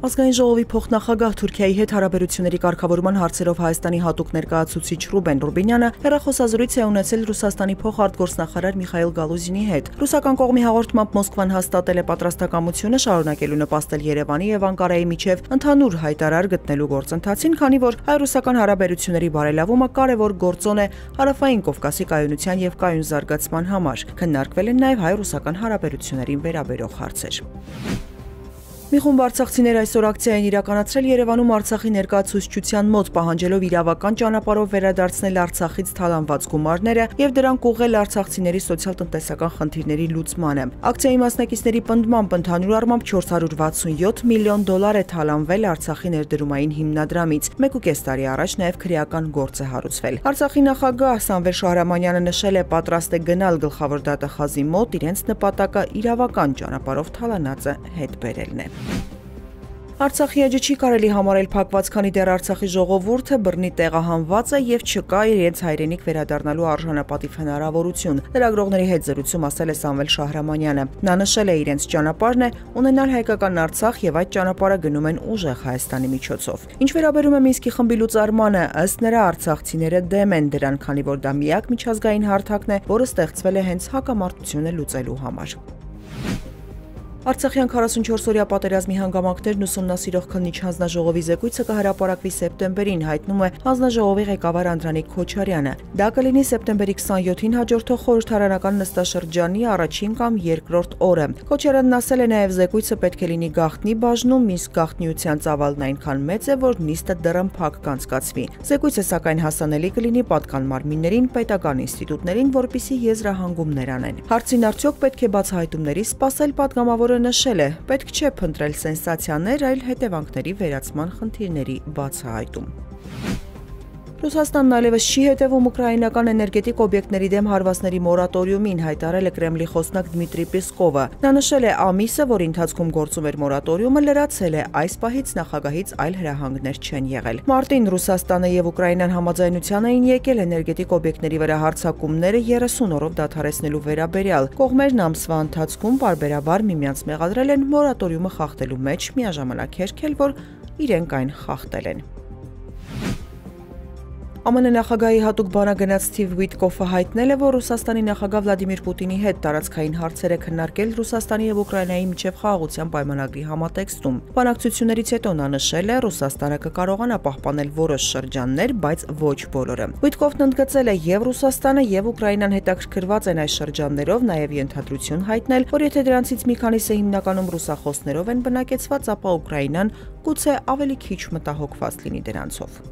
Ազգային ժողովի փոխնախագահ Թուրքիայի հետ հարաբերությունների կարգավորման հարցերով Հայաստանի հատուկ ներկայացուցիչ Ռուբեն Ռուբինյանը հեռախոսազրույց է ունեցել Ռուսաստանի փոխարտգործնախարար Միխայիլ Գալուզինի հետ։ Ռուսական կողմի հաղորդմամբ Մոսկվան հաստատել է պատրաստակամությունը շարունակելու նպաստել Երևանի եւ Անկարայի միջև ընդհանուր հայտարար գտնելու գործընթացին, քանի որ հայ-ռուսական հարաբերությունների բարելավումը կարևոր գործոն է Հարավային Կովկասի կայունության եւ կայուն զարգացման համար։ Քննարկվել են նաեւ հայ-ռուսական հարաբերություններին վերաբերող հարցեր։ Մի խումբ արցախցիներ այսօր ակցիա են իրականացրել Երևանում Արցախի ներկայացուցչության մոտ, պահանջելով իրավական ճանապարհով վերադարձնել Արցախից թալանված գումարները եւ դրանք ուղղել արցախցիների սոցիալ-տնտեսական խնդիրների լուծմանը։ Ակցիայի մասնակիցների պնդմամբ ընդհանուր առմամբ 467 միլիոն դոլար է թալանվել Արցախի ներդրումային հիմնադրամից։ 1.5 տարի առաջ նաեւ քրեական գործ է հարուցվել։ Արցախի նախագահ Սամվել Շահրամանյանը նշել է, պատրաստ է գնալ գլխավոր դատախազի մոտ, իրենց նպատակը իրավական ճանապարհով թալանածը հետ բերելն է։ Արցախի էջը չի կարելի համարել փակված, քանի դեռ Արցախի ժողովուրդը բռնի տեղահանված է եւ չկա իրենց հայրենիք վերադառնալու արժանապատիվ հնարավորություն։ Լրագրողների հետ զրույցում ասել է Սամվել Շահրամանյանը։ Նա նշել է, իրենց ճանապարհն է ունենալ հայկական Արցախ եւ այդ ճանապարհը գնում են ուժեղ Հայաստանի միջոցով։ Ինչ վերաբերում է Մինսկի խմբի լուծարմանը, ըստ նրա արցախցիները դեմ են դրան, քանի որ դա միակ միջազգային հարթակն է, որը ստեղծվել է հենց հակամարտությունը լուծելու համար։ Արցախյան 44-օրյա պատերազմի հանգամանքներն ուսումնասիրող քննիչ հանձնաժողովի զեկույցը կհրապարակվի սեպտեմբերին, հայտնում է հանձնաժողովի ղեկավար Անդրանիկ Քոչարյանը։ Դա կլինի սեպտեմբերի 27-ին հաջորդող խորհրդարանական նստաշրջանի առաջին կամ երկրորդ օրը։ Քոչարյանն ասել է նաև, զեկույցը պետք է լինի գաղտնի բաժնում, Մինսկ գաղտնիության ծավալն այնքան մեծ է, որ նիստը դռնփակ կանցկացվի։ Զեկույցը սակայն հասանելի կլինի պատկան մարմիններին, պետական ինստիտուտներին, որպիսի եզրահանգումներ անեն։ Հարցին արդյոք պետք է բացահայտումների սպասել, պատգամավոր նշել է, պետք չէ փնտրել սենսացիաներ, այլ հետևանքների վերացման խնդիրների բացահայտում։ Ռուսաստանն այլևս չի հետևում ուկրաինական էներգետիկ օբյեկտների դեմ հարվածների մորատորիումին, հայտարարել է Կրեմլի խոսնակ Դմիտրի Պեսկովը։ Նա նշել է, ամիսը, որի ընթացքում գործում էր մորատորիումը, լրացել է, այս պահից նախագահից այլ հրահանգներ չեն եղել։ Մարտին Ռուսաստանը եւ Ուկրաինան համաձայնության էին եկել էներգետիկ օբյեկտների վրա հարձակումները 30 օրով դադարեցնելու վերաբերյալ։ Կողմերն ամսվա ընթացքում պարբերաբար միմյանց մեղադրել են մորատորիումը խախտելու մեջ, միաժամանակ հերքել, որ իրենք այն խախտել են։ ԱՄՆ նախագահի հատուկ բանագնաց Սթիվ Ուիտկոֆը հայտնել է, որ Ռուսաստանի նախագահ Վլադիմիր Պուտինի հետ տարածքային հարցեր է քննարկել Ռուսաստանի եւ Ուկրաինայի միջև խաղաղության պայմանագրի համատեքստում։ Բանակցություններից հետո նա նշել է, Ռուսաստանը կկարողանա պահպանել որոշ շրջաններ, բայց ոչ բոլորը։ Ուիտկոֆն ընդգծել է, եւ Ռուսաստանը եւ Ուկրաինան հետաքրքրված են այս շրջաններով, նաեւ ենթադրություն հայտնել, որ եթե դրանցից մի քանիսը հիմնականում ռուսախոսներով են բնակեցված, ապա Ուկրաինան գուցե ավելի քիչ մտահոգված լինի դրանցով։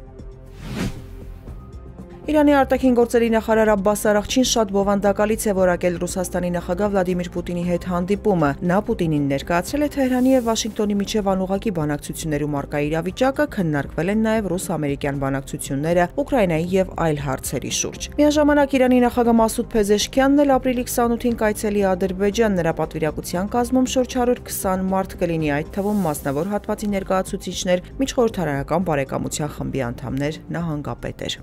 Իրանի արտաքին գործերի նախարար Աբբաս Արաղչին շատ բովանդակալից է որակել Ռուսաստանի նախագահ Վլադիմիր Պուտինի հետ հանդիպումը։ Նա Պուտինին ներկայացրել է Թեհրանի եւ Վաշինգտոնի միջև անուղղակի բանակցություններում առկա իրավիճակը, քննարկվել են նաեւ ռուս-ամերիկյան բանակցությունները Ուկրաինայի եւ այլ հարցերի շուրջ։ Միաժամանակ Իրանի նախագահ Մասուդ Փեզեշքյանն էլ ապրիլի 28-ին կայցելի Ադրբեջան, նրա պատվիրակության կազմում շուրջ 120 մարդ կլինի, այդ թվում մասնավոր հատվածի ներկայացուցիչներ, միջխորհրդարանական բարեկամության խմբի անդամներ, նահանգապետեր։